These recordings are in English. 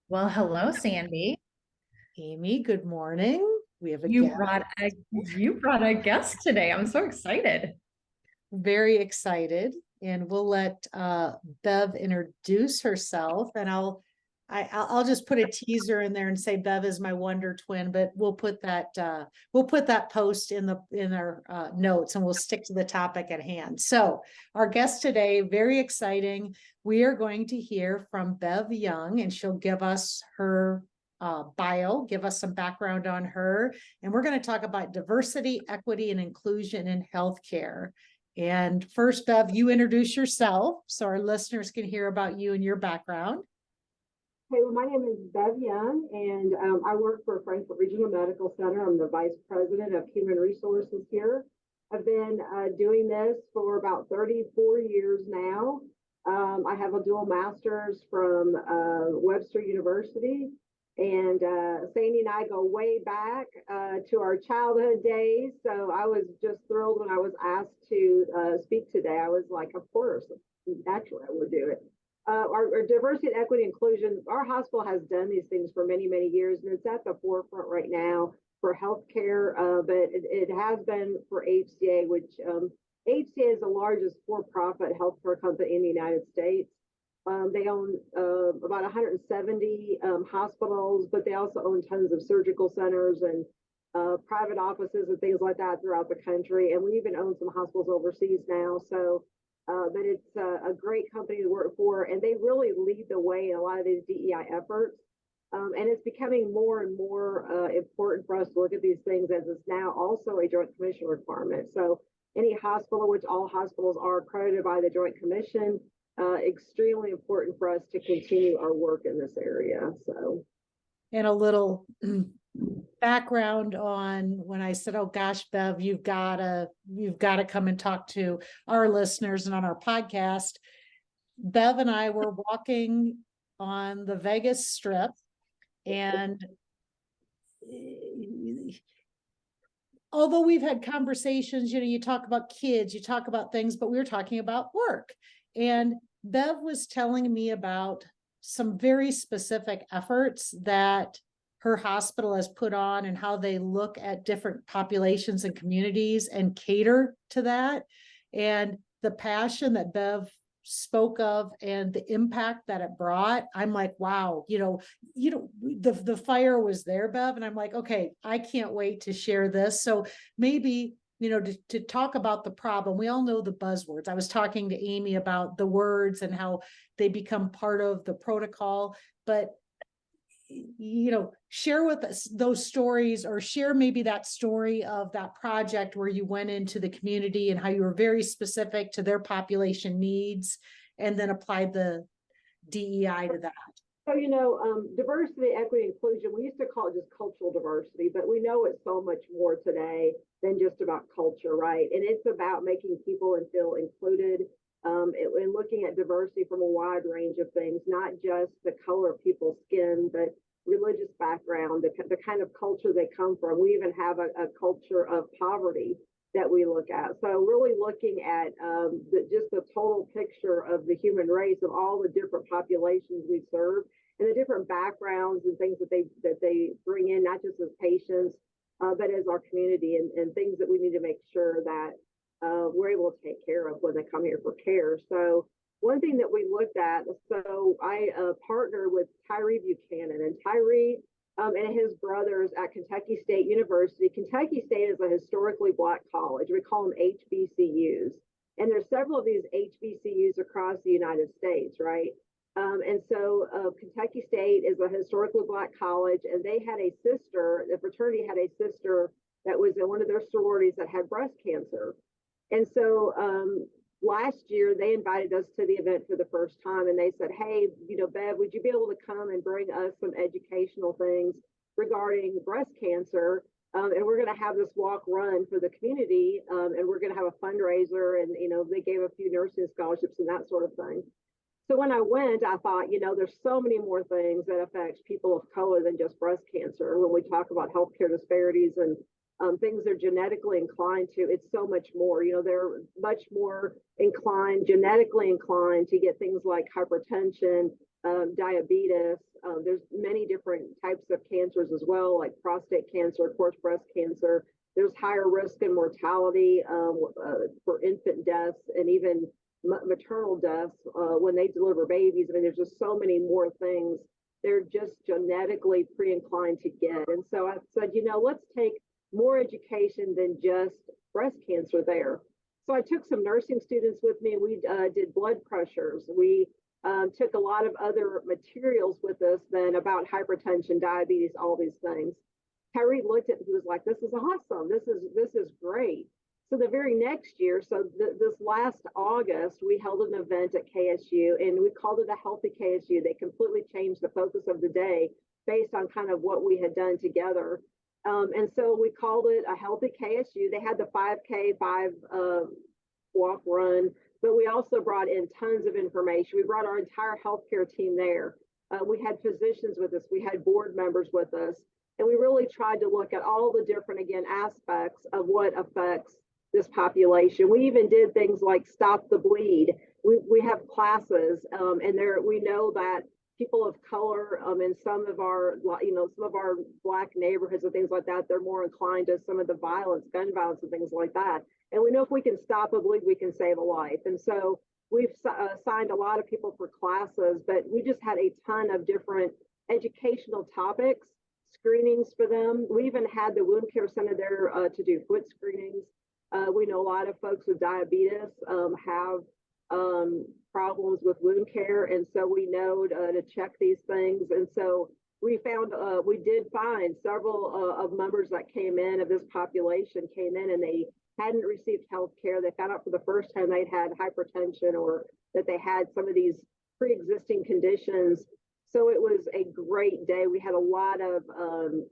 Well, hello, Sandy. Amy, good morning. We have a You guest. brought a you brought a guest today. I'm so excited. Very excited, and we'll let Bev introduce herself, and I'll just put a teaser in there and say Bev is my wonder twin, but we'll put that post in our notes, and we'll stick to the topic at hand. So our guest today, very exciting. We are going to hear from Bev Young, and she'll give us her bio, give us some background on her, and we're going to talk about diversity, equity, and inclusion in healthcare. And first, Bev, you introduce yourself so our listeners can hear about you and your background. Hey, well, my name is Bev Young, and I work for Frankfurt Regional Medical Center. I'm the Vice President of Human Resources here. I've been doing this for about 34 years now. I have a dual master's from Webster University, and Sandy and I go way back to our childhood days. So I was just thrilled when I was asked to speak today. I was like, of course, naturally I would do it. Our diversity and equity inclusion, our hospital has done these things for many, many years, and it's at the forefront right now for healthcare, but it has been for HCA, which HCA is the largest for-profit healthcare company in the United States. They own about 170 hospitals, but they also own tons of surgical centers and private offices and things like that throughout the country. And we even own some hospitals overseas now. So but it's a great company to work for, and they really lead the way in a lot of these DEI efforts. And it's becoming more and more important for us to look at these things as it's now also a Joint Commission requirement. So any hospital, which all hospitals are accredited by the Joint Commission, extremely important for us to continue our work in this area. So, And a little background on when I said, "Oh gosh, Bev, you've got to come and talk to our listeners and on our podcast." Bev and I were walking on the Vegas Strip, and although we've had conversations, you talk about kids, you talk about things, but we were talking about work. And Bev was telling me about some very specific efforts that her hospital has put on and how they look at different populations and communities and cater to that. And the passion that Bev spoke of and the impact that it brought, I'm like, wow, the fire was there, Bev. And I'm like, okay, I can't wait to share this. So maybe, to talk about the problem, we all know the buzzwords. I was talking to Amy about the words and how they become part of the protocol, but share with us those stories, or share maybe that story of that project where you went into the community and how you were very specific to their population needs and then applied the DEI to that. so diversity, equity, inclusion. We used to call it just cultural diversity, but we know it's so much more today than just about culture, right? And it's about making people and feel included. And looking at diversity from a wide range of things, not just the color of people's skin, but religious background, the kind of culture they come from. We even have a culture of poverty that we look at. So really looking at just the total picture of the human race, of all the different populations we serve and the different backgrounds and things that they bring in, not just as patients, but as our community, and things that we need to make sure that we're able to take care of when they come here for care. So one thing that we looked at, so I partnered with Tyree Buchanan, and Tyree and his brothers at Kentucky State University. Kentucky State is a historically Black college. We call them HBCUs. And there's several of these HBCUs across the United States, right? And so Kentucky State is a historically Black college, and they had a sister, the fraternity had a sister that was in one of their sororities that had breast cancer. And so last year they invited us to the event for the first time, and they said, hey, Bev, would you be able to come and bring us some educational things regarding breast cancer? And we're going to have this walk run for the community, and we're going to have a fundraiser. And, they gave a few nursing scholarships and that sort of thing. So when I went, I thought, there's so many more things that affect people of color than just breast cancer when we talk about healthcare disparities and things they're genetically inclined to. It's so much more. They're much more genetically inclined to get things like hypertension, diabetes. There's many different types of cancers as well, like prostate cancer, of course, breast cancer. There's higher risk in mortality for infant deaths and even maternal deaths when they deliver babies. I mean, there's just so many more things they're just genetically pre-inclined to get. And so I said, let's take more education than just breast cancer there. So I took some nursing students with me. We did blood pressures. We took a lot of other materials with us then about hypertension, diabetes, all these things. Kyrie looked at me, he was like, this is awesome. This is great. So the very next year, this last August, we held an event at KSU and we called it a Healthy KSU. They completely changed the focus of the day based on kind of what we had done together. And so we called it a Healthy KSU. They had the 5K, 5 walk run, but we also brought in tons of information. We brought our entire healthcare team there. We had physicians with us. We had board members with us. And we really tried to look at all the different, again, aspects of what affects this population. We even did things like Stop the Bleed. We have classes, and we know that people of color in some of our Black neighborhoods and things like that, they're more inclined to some of the violence, gun violence and things like that. And we know if we can stop a bleed, we can save a life. And so we've assigned a lot of people for classes, but we just had a ton of different educational topics, screenings for them. We even had the wound care center there to do foot screenings. We know a lot of folks with diabetes have problems with wound care, and so we know to check these things. And so we did find several of members that came in of this population came in and they hadn't received health care. They found out for the first time they'd had hypertension or that they had some of these pre-existing conditions. So it was a great day. We had a lot of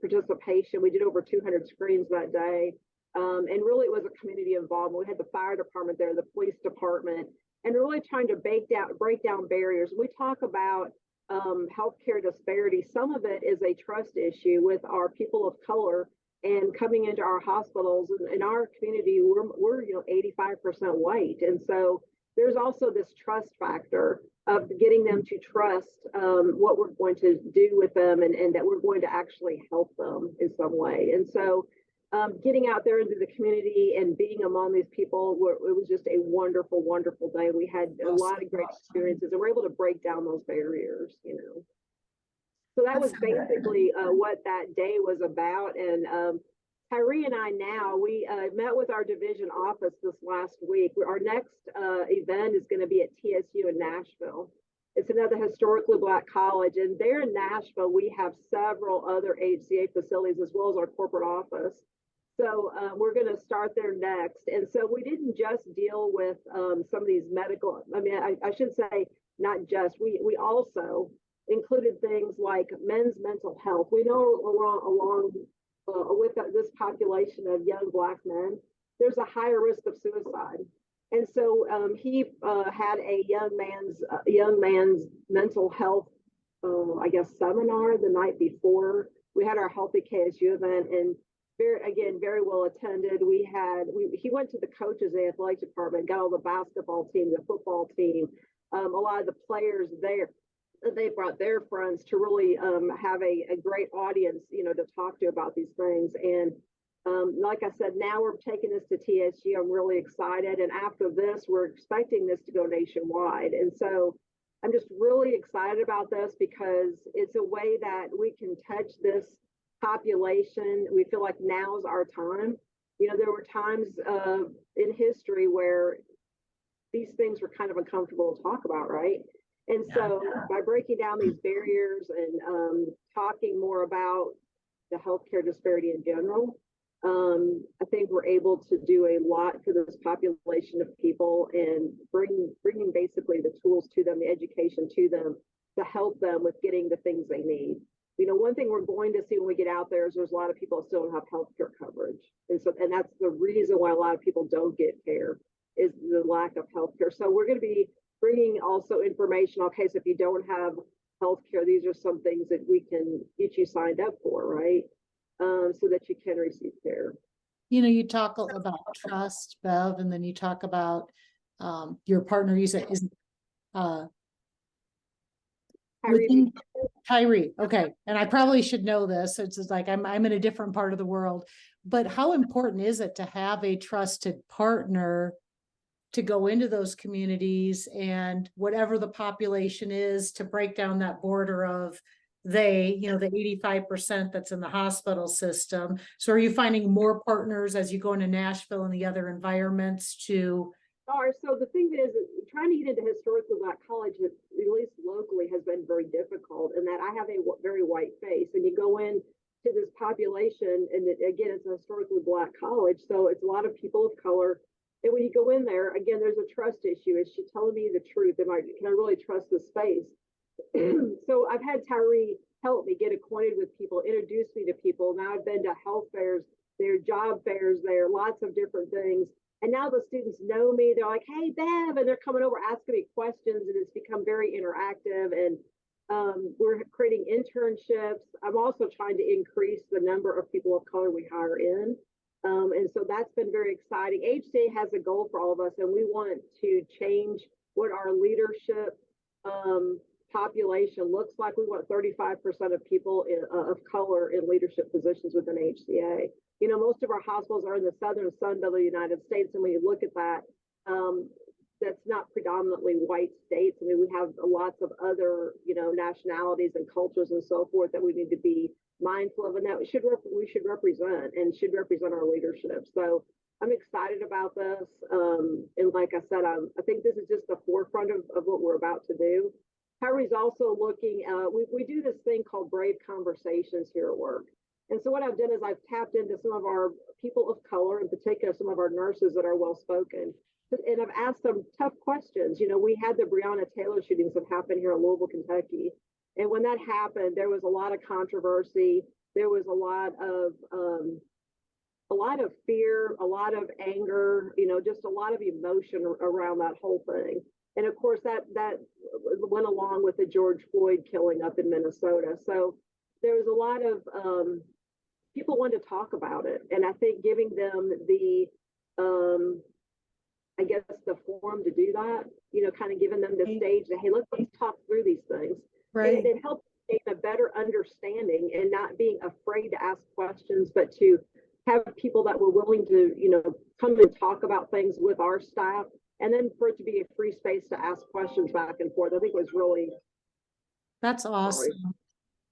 participation. We did over 200 screens that day. And really it was a community involvement. We had the fire department there, the police department, and really trying to break down barriers. We talk about healthcare disparity. Some of it is a trust issue with our people of color and coming into our hospitals. In our community, we're 85% white. And so there's also this trust factor of getting them to trust what we're going to do with them and that we're going to actually help them in some way. And so getting out there into the community and being among these people, it was just a wonderful, wonderful day. We had a lot of great experiences and we're able to break down those barriers, So that was basically what that day was about. And Tyree and I we met with our division office this last week. Our next event is going to be at TSU in Nashville. It's another historically Black college. And there in Nashville, we have several other HCA facilities as well as our corporate office. So we're going to start there next. And so we didn't just deal with some of these medical, I should say not just, we also included things like men's mental health. We know along with this population of young Black men, there's a higher risk of suicide. And so he had a young man's mental health, seminar the night before. We had our Healthy KSU event and very well attended. He went to the coaches, the athletic department, got all the basketball team, the football team, a lot of the players there. They brought their friends to really have a great audience, to talk to about these things. And like I said, now we're taking this to TSU. I'm really excited. And after this, we're expecting this to go nationwide. And so I'm just really excited about this because it's a way that we can touch this population. We feel like now's our time. There were times in history where these things were kind of uncomfortable to talk about, right? And so by breaking down these barriers and talking more about the healthcare disparity in general, I think we're able to do a lot for this population of people and bringing basically the tools to them, the education to them to help them with getting the things they need. One thing we're going to see when we get out there is there's a lot of people that still don't have healthcare coverage. And that's the reason why a lot of people don't get care is the lack of healthcare. So we're going to be bringing also information. Okay, so if you don't have healthcare, these are some things that we can get you signed up for, right? So that you can receive care. You talk about trust, Bev, and then you talk about your partner, you said, is uh within Tyree. Okay. And I probably should know this. It's just like I'm in a different part of the world. But how important is it to have a trusted partner to go into those communities and whatever the population is to break down that border of the 85% that's in the hospital system. So are you finding more partners as you go into Nashville and the other environments to So the thing is, trying to get into historically black college, at least locally, has been very difficult. In that I have a very white face, and you go in to this population, and again, it's a historically black college, so it's a lot of people of color. And when you go in there, again, there's a trust issue. Is she telling me the truth? Can I really trust this space? So I've had Tyree help me get acquainted with people, introduce me to people. Now I've been to health fairs, there are job fairs, there are lots of different things. And now the students know me. They're like, "Hey, Bev," and they're coming over asking me questions, and it's become very interactive. And we're creating internships. I'm also trying to increase the number of people of color we hire in. And so that's been very exciting. HCA has a goal for all of us, and we want to change what our leadership population looks like. We want 35% of people of color in leadership positions within HCA. Most of our hospitals are in the southern Sun Belt of the United States, and when you look at that, that's not predominantly white states. I mean, we have lots of other, nationalities and cultures and so forth that we need to be mindful of, and that we should represent and should represent our leadership. So I'm excited about this, and like I said, I think this is just the forefront of what we're about to do. Harry's also looking. We do this thing called Brave Conversations here at work. And so what I've done is I've tapped into some of our people of color, in particular, some of our nurses that are well spoken. And I've asked them tough questions. We had the Breonna Taylor shootings that happened here in Louisville, Kentucky. And when that happened, there was a lot of controversy. There was a lot of fear, a lot of anger, just a lot of emotion around that whole thing. And of course, that went along with the George Floyd killing up in Minnesota. So there was a lot of people wanted to talk about it, and I think giving them the I guess the forum to do that, kind of giving them the stage that, hey, let's talk through these things. right? It helps gain a better understanding and not being afraid to ask questions, but to have people that were willing to, come and talk about things with our staff, and then for it to be a free space to ask questions back and forth. I think it was really That's awesome.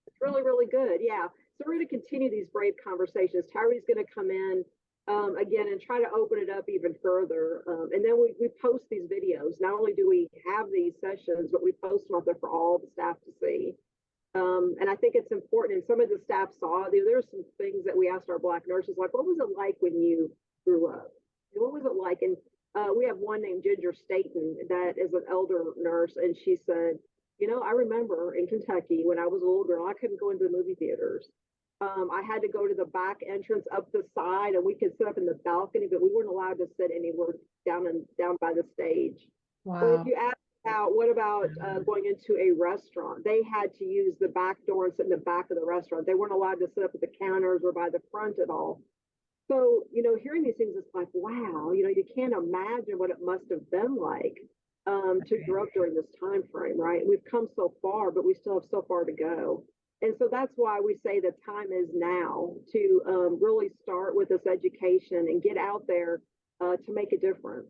it's really, really good. Yeah. So we're going to continue these brave conversations. Tyree's going to come in again and try to open it up even further. And then we post these videos. Not only do we have these sessions, but we post them out there for all the staff to see. And I think it's important. And some of the staff saw, there's some things that we asked our Black nurses, like, what was it like when you grew up? What was it like? And we have one named Ginger Staten that is an elder nurse, and she said, I remember in Kentucky when I was a little girl, I couldn't go into the movie theaters. I had to go to the back entrance up the side, and we could sit up in the balcony, but we weren't allowed to sit anywhere down by the stage. Wow. But if you ask what about going into a restaurant, they had to use the back door and sit in the back of the restaurant. They weren't allowed to sit up at the counters or by the front at all. So, hearing these things, it's like, wow, you can't imagine what it must have been like to grow up during this time frame, right? We've come so far, but we still have so far to go. And so that's why we say the time is now to really start with this education and get out there to make a difference.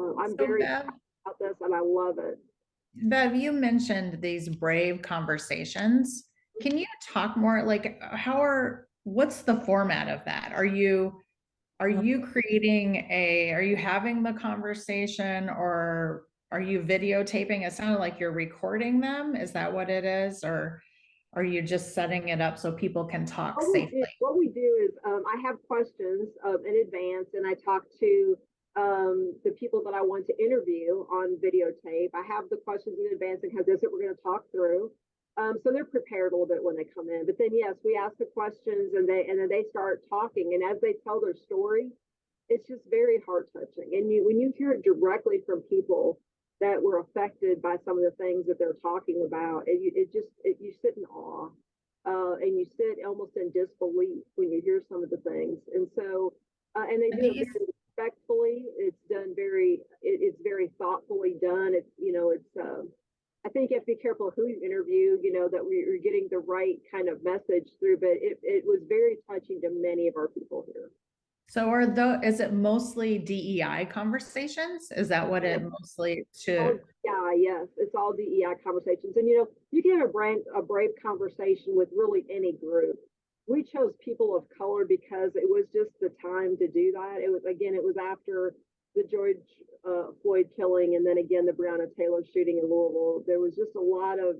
I'm very excited about this, and I love it. Bev, you mentioned these brave conversations. Can you talk more, like what's the format of that? Are you creating are you having the conversation, or are you videotaping? It sounded like you're recording them. Is that what it is? Or are you just setting it up so people can talk safely? What we do is I have questions in advance, and I talk to the people that I want to interview on videotape. I have the questions in advance and have this that we're going to talk through. So they're prepared a little bit when they come in. But then, yes, we ask the questions, and then they start talking. And as they tell their story, it's just very heart touching. And when you hear it directly from people that were affected by some of the things that they're talking about, you sit in awe, and you sit almost in disbelief when you hear some of the things. And so And they And do it these, very respectfully. It's done it's very thoughtfully done. I think you have to be careful who you interview, that we're getting the right kind of message through, but it was very touching to many of our people here. so is it mostly DEI conversations? Is that what it mostly Oh, should? yeah, yes, it's all DEI conversations. And you can have a brave conversation with really any group. We chose people of color because it was just the time to do that. It was after the George Floyd killing, and then again the Breonna Taylor shooting in Louisville. There was just a lot of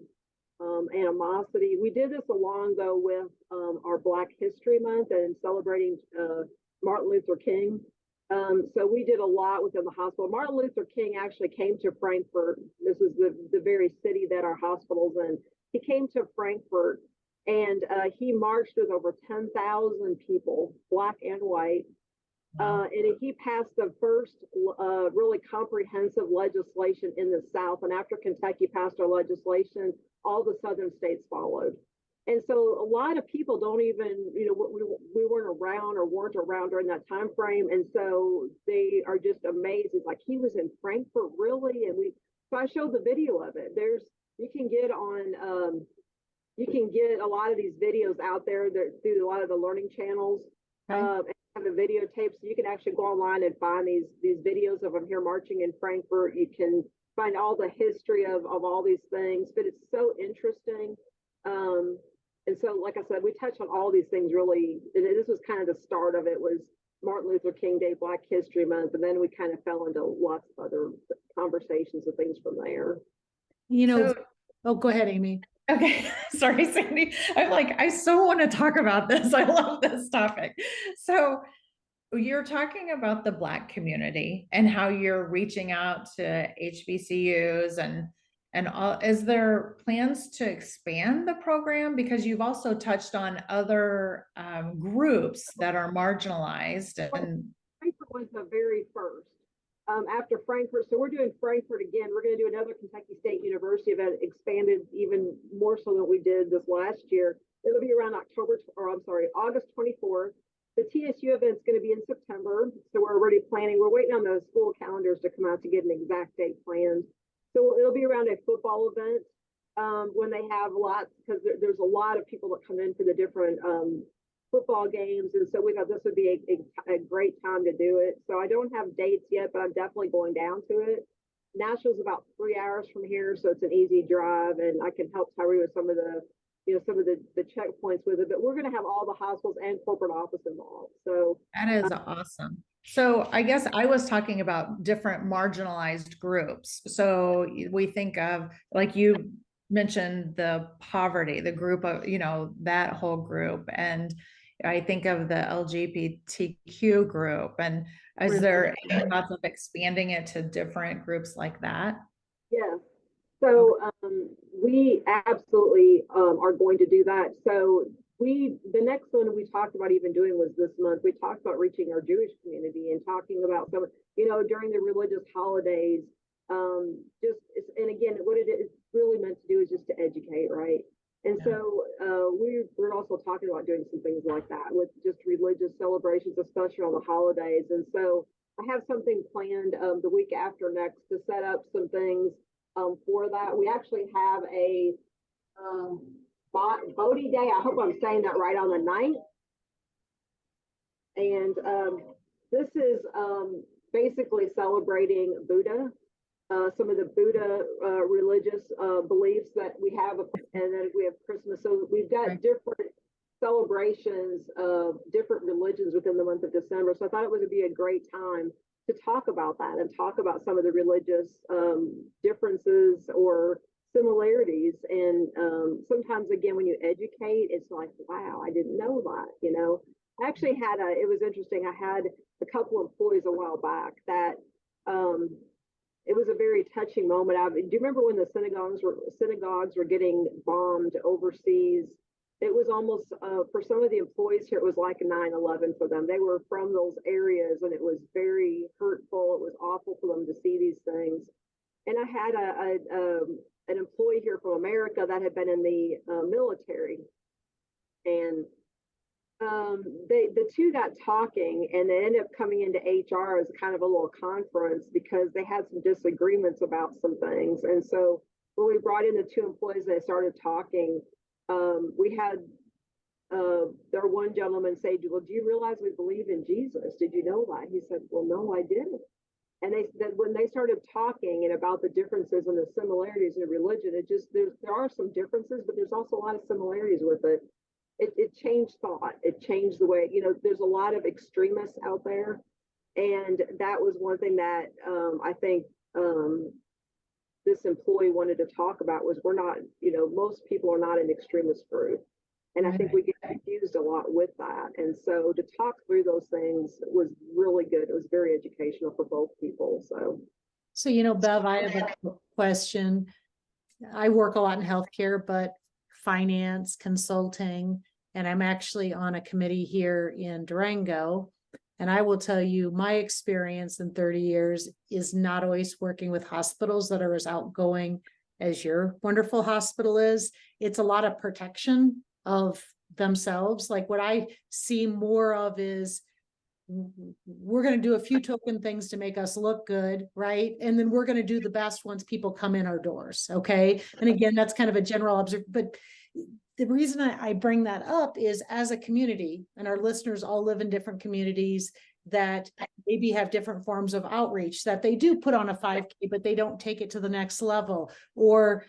animosity. We did this along though with our Black History Month and celebrating Martin Luther King. So we did a lot within the hospital. Martin Luther King actually came to Frankfurt. This was the very city that our hospital's in. He came to Frankfurt and he marched with over 10,000 people, Black and white. And he passed the first really comprehensive legislation in the South. And after Kentucky passed our legislation, all the Southern states followed. And so a lot of people don't even, we weren't around or weren't around during that time frame. And so they are just amazed. It's like, he was in Frankfurt, really? So I showed the video of it. You can get a lot of these videos out there through a lot of the learning channels. Okay. And have a videotape, so you can actually go online and find these videos of them here marching in Frankfurt. You can find all the history of all these things, but it's so interesting. And so, like I said, we touched on all these things really, and this was kind of the start of it, was Martin Luther King Day, Black History Month, and then we kind of fell into lots of other conversations and things from there. So, Oh, go ahead, Amy. okay, sorry, Sandy. I'm like, I so want to talk about this. I love this topic. So you're talking about the Black community and how you're reaching out to HBCUs and all. Is there plans to expand the program? Because you've also touched on other groups that are marginalized. And Frankfurt was the very first. After Frankfurt, so we're doing Frankfurt again. We're going to do another Kentucky State University event, expanded even more so than we did this last year. It'll be around August 24th. The TSU event's going to be in September, so we're already planning. We're waiting on those school calendars to come out to get an exact date planned. So it'll be around a football event when they have lots, because there's a lot of people that come in for the different football games, and so we thought this would be a great time to do it. So I don't have dates yet, but I'm definitely going down to it. Nashville's about 3 hours from here, so it's an easy drive, and I can help Tyree with some of the checkpoints with it. But we're going to have all the hospitals and corporate office involved. So that is awesome. So I guess I was talking about different marginalized groups. So we think of, like you mentioned, the poverty, the group of, that whole group. And I think of the LGBTQ group. And is there any thoughts of expanding it to different groups like that? yeah. So we absolutely are going to do that. So the next one we talked about even doing was this month. We talked about reaching our Jewish community and talking about some, during the religious holidays. And again, what it is really meant to do is just to educate, right? And so we're also talking about doing some things like that with just religious celebrations, especially on the holidays. And so I have something planned the week after next to set up some things for that. We actually have a Bodhi Day. I hope I'm saying that right, on the 9th. And this is basically celebrating Buddha, some of the Buddha religious beliefs that we have, and then we have Christmas. So we've got different celebrations of different religions within the month of December. So I thought it would be a great time to talk about that and talk about some of the religious differences or similarities. And sometimes, again, when you educate, it's like, wow, I didn't know that. I actually it was interesting. I had a couple of employees a while back that it was a very touching moment. Do you remember when the synagogues were getting bombed overseas? It was almost, for some of the employees here, it was like 9/11 for them. They were from those areas, and it was very hurtful. It was awful for them to see these things. And I had an employee here from America that had been in the military. And The two got talking, and they ended up coming into HR as kind of a little conference because they had some disagreements about some things. And so when we brought in the two employees, they started talking. We had their one gentleman say, "Well, do you realize we believe in Jesus? Did you know that?" He said, "Well, no, I didn't." And they said when they started talking and about the differences and the similarities in religion, it just there are some differences, but there's also a lot of similarities with it. It changed thought. It changed the way, there's a lot of extremists out there. And that was one thing that I think this employee wanted to talk about was we're not, most people are not an extremist group. And I think we get confused a lot with that. And so to talk through those things was really good. It was very educational for both people. So, Bev, I have a question. I work a lot in healthcare, but finance, consulting, and I'm actually on a committee here in Durango. And I will tell you, my experience in 30 years is not always working with hospitals that are as outgoing as your wonderful hospital is. It's a lot of protection of themselves. Like what I see more of is we're going to do a few token things to make us look good, right? And then we're going to do the best once people come in our doors. Okay. And again, that's kind of a general observation, but the reason I bring that up is as a community, and our listeners all live in different communities that maybe have different forms of outreach, that they do put on a 5K, but they don't take it to the next level. Or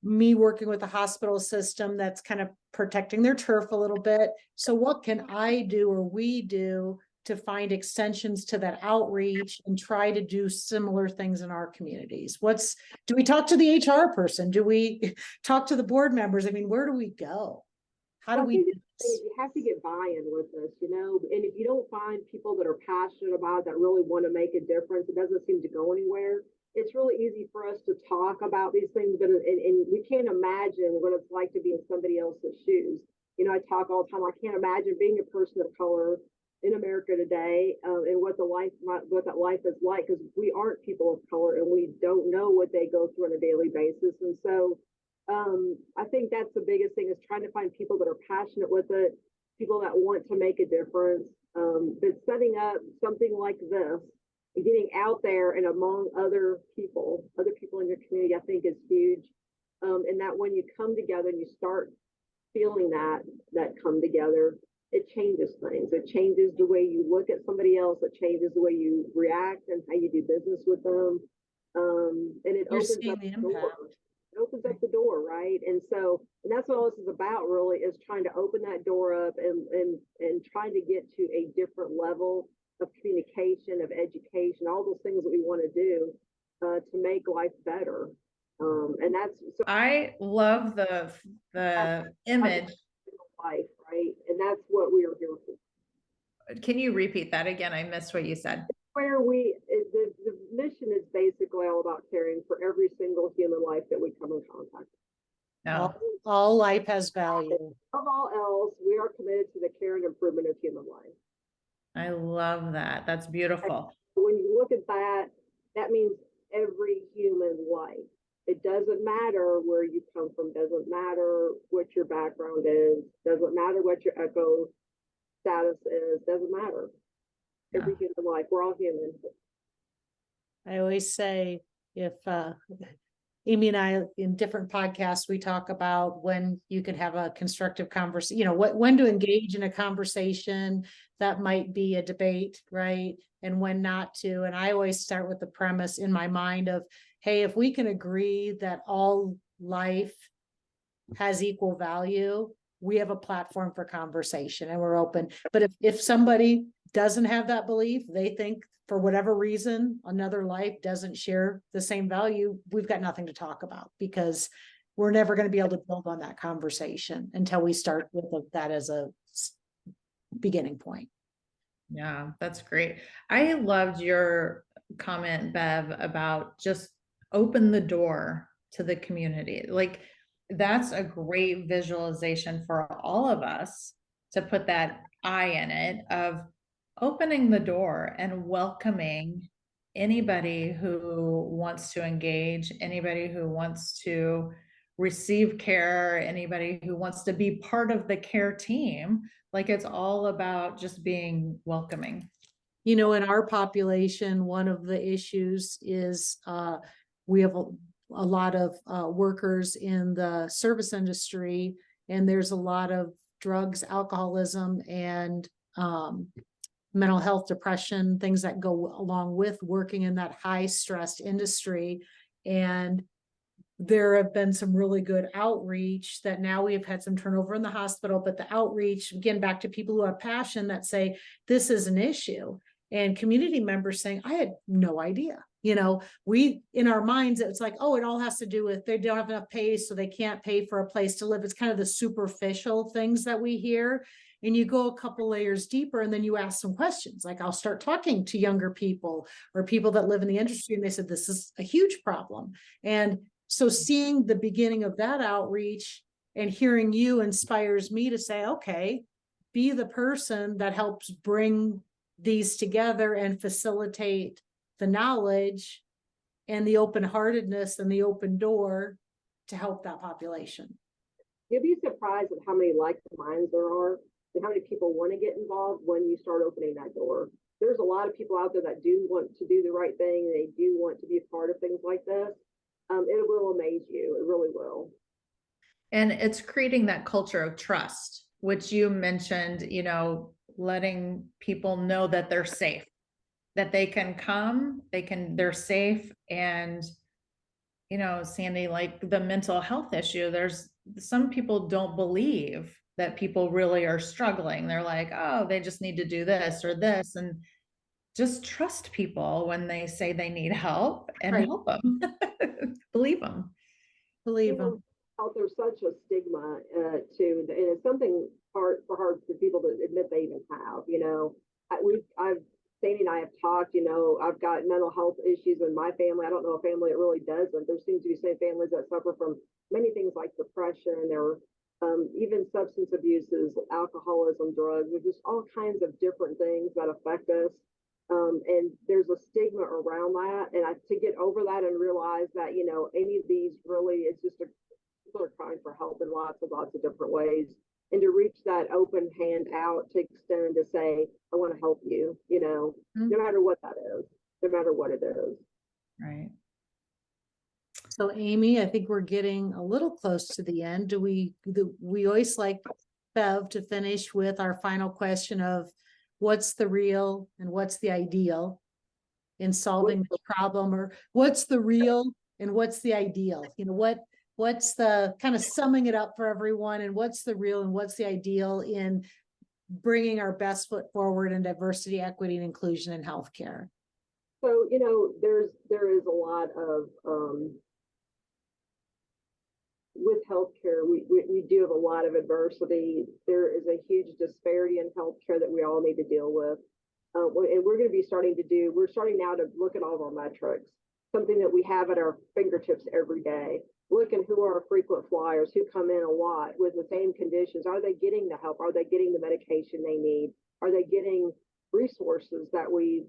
me working with the hospital system that's kind of protecting their turf a little bit. So what can I do or we do to find extensions to that outreach and try to do similar things in our communities? Do we talk to the HR person? Do we talk to the board members? I mean, where do we go? How do we do this? You have to get buy-in with this, and if you don't find people that are passionate about it, that really want to make a difference, it doesn't seem to go anywhere. It's really easy for us to talk about these things, but and we can't imagine what it's like to be in somebody else's shoes. I talk all the time. I can't imagine being a person of color in America today, and what that life is like, because we aren't people of color and we don't know what they go through on a daily basis. And so I think that's the biggest thing, is trying to find people that are passionate with it, people that want to make a difference. But setting up something like this and getting out there and among other people in your community, I think is huge. And that when you come together and you start feeling that come together, it changes things. It changes the way you look at somebody else. It changes the way you react and how you do business with them. And it opens up the door. It opens up the door, right? And that's what all this is about, really, is trying to open that door up and trying to get to a different level of communication, of education, all those things that we want to do to make life better. And that's so I love the image. life, right? And that's what we are here for. Can you repeat that again? I missed what you said. Where the mission is basically all about caring for every single human life that we come in contact with. No. All life has value. Above all else, we are committed to the care and improvement of human life. I love that. That's beautiful. When you look at that, that means every human life. It doesn't matter where you come from, doesn't matter what your background is, doesn't matter what your echo status is, doesn't matter. Every human life, we're all human. I always say, if Amy and I, in different podcasts, we talk about when you can have a constructive conversation, when to engage in a conversation that might be a debate, right? And when not to. And I always start with the premise in my mind of, hey, if we can agree that all life has equal value, we have a platform for conversation and we're open. But if somebody doesn't have that belief, they think for whatever reason, another life doesn't share the same value, we've got nothing to talk about, because we're never going to be able to build on that conversation until we start with that as a beginning point. Yeah, that's great. I loved your comment, Bev, about just open the door to the community. Like, that's a great visualization for all of us to put that I in it, of opening the door and welcoming anybody who wants to engage, anybody who wants to receive care, anybody who wants to be part of the care team. Like it's all about just being welcoming. You know, in our population, one of the issues is we have a lot of workers in the service industry, and there's a lot of drugs, alcoholism, and mental health, depression, things that go along with working in that high stressed industry. And there have been some really good outreach that now we have had some turnover in the hospital, but the outreach, again, back to people who have passion that say, this is an issue. And community members saying, I had no idea. You know, we, in our minds, it's like, oh, it all has to do with they don't have enough pay, so they can't pay for a place to live. It's kind of the superficial things that we hear. And you go a couple layers deeper, and then you ask some questions. Like I'll start talking to younger people or people that live in the industry, and they said, this is a huge problem. And so seeing the beginning of that outreach and hearing you inspires me to say, okay, be the person that helps bring these together and facilitate the knowledge and the open-heartedness and the open door to help that population. You'll be surprised at how many like minds there are and how many people want to get involved when you start opening that door. There's a lot of people out there that do want to do the right thing. They do want to be a part of things like this. It will amaze you. It really will. And it's creating that culture of trust, which you mentioned, you know, letting people know that they're safe, that they can come, they're safe. And, you know, Sandy, like the mental health issue, there's some people don't believe that people really are struggling. They're like, oh, they just need to do this or this. And just trust people when they say they need help and help them. Believe them. Believe them. There's such a stigma too, and it's something hard for people to admit they even have. You know, Sandy and I have talked. You know, I've got mental health issues in my family. I don't know a family that really doesn't. There seems to be some families that suffer from many things like depression or even substance abuses, alcoholism, drugs. There's just all kinds of different things that affect us. And there's a stigma around that. And to get over that and realize that, you know, any of these really, it's just people are crying for help in lots of different ways. And to reach that open hand out to extend to say, I want to help you, you know, no matter what that is, no matter what it is. Right. So Amy, I think we're getting a little close to the end. We always like Bev to finish with our final question of what's the real and what's the ideal in solving this problem, or what's the real and what's the ideal? You know, what's the kind of summing it up for everyone, and what's the real and what's the ideal in bringing our best foot forward in diversity, equity, and inclusion in healthcare? So, you know, there is a lot of with healthcare, we do have a lot of adversity. There is a huge disparity in healthcare that we all need to deal with. And we're going to be we're starting now to look at all of our metrics, something that we have at our fingertips every day. Look at who are our frequent flyers, who come in a lot with the same conditions. Are they getting the help? Are they getting the medication they need? Are they getting resources that we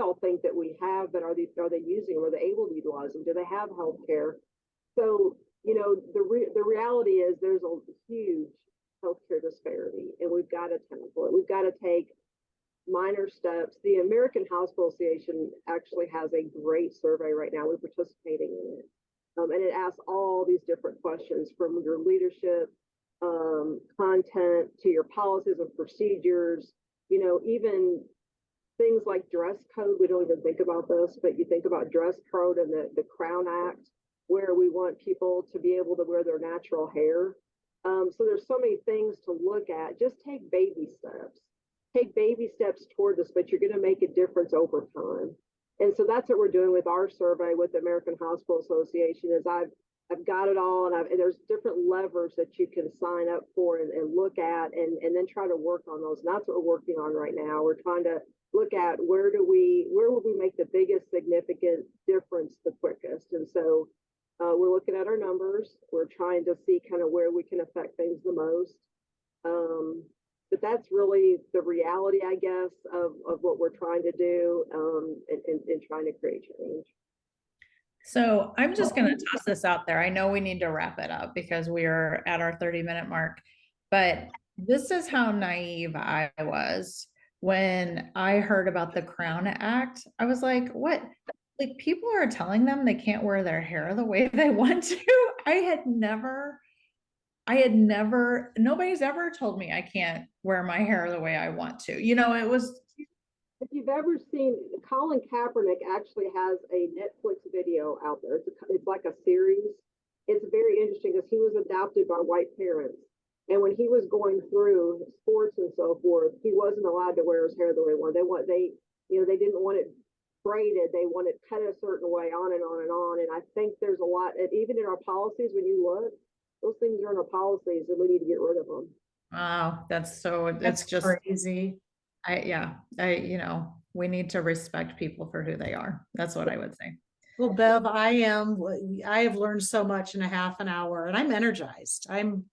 all think that we have, but are they using them? Are they able to utilize them? Do they have health care? So, you know, the reality is there's a huge healthcare disparity, and we've got to tackle it. We've got to take minor steps. The American Hospital Association actually has a great survey right now. We're participating in it. And it asks all these different questions from your leadership, content, to your policies and procedures, you know, even things like dress code. We don't even think about this, but you think about dress code and the Crown Act, where we want people to be able to wear their natural hair. So there's so many things to look at. Just take baby steps. Take baby steps toward this, but you're going to make a difference over time. And so that's what we're doing with our survey with the American Hospital Association. Is I've got it all, and there's different levers that you can sign up for and look at, and then try to work on those. And that's what we're working on right now. We're trying to look at where would we make the biggest significant difference the quickest. And so we're looking at our numbers. We're trying to see kind of where we can affect things the most. But that's really the reality, I guess, of what we're trying to do and trying to create change. So I'm just going to toss this out there. I know we need to wrap it up because we are at our 30-minute mark, but this is how naive I was when I heard about the Crown Act. I was like, what? Like, people are telling them they can't wear their hair the way they want to. Nobody's ever told me I can't wear my hair the way I want to. It was. If you've ever seen, Colin Kaepernick actually has a Netflix video out there. It's like a series. It's very interesting because he was adopted by white parents. And when he was going through sports and so forth, he wasn't allowed to wear his hair the way he wanted. They didn't want it braided. They wanted cut a certain way, on and on and on. And I think there's a lot, even in our policies, when you look, those things are in our policies and we need to get rid of them. Wow, that's That's just crazy. we need to respect people for who they are. That's what I would say. Well, Bev, I have learned so much in a half an hour and I'm energized. And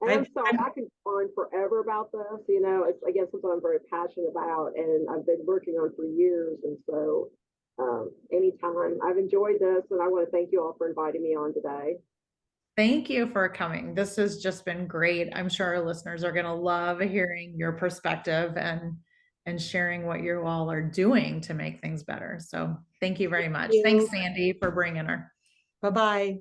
I'm sorry, I can go on forever about this. It's, again, something I'm very passionate about and I've been working on for years. And so anytime, I've enjoyed this and I want to thank you all for inviting me on today. Thank you for coming. This has just been great. I'm sure our listeners are going to love hearing your perspective and sharing what you all are doing to make things better. So thank you very much. Thanks, Sandy, for bringing her. Bye-bye.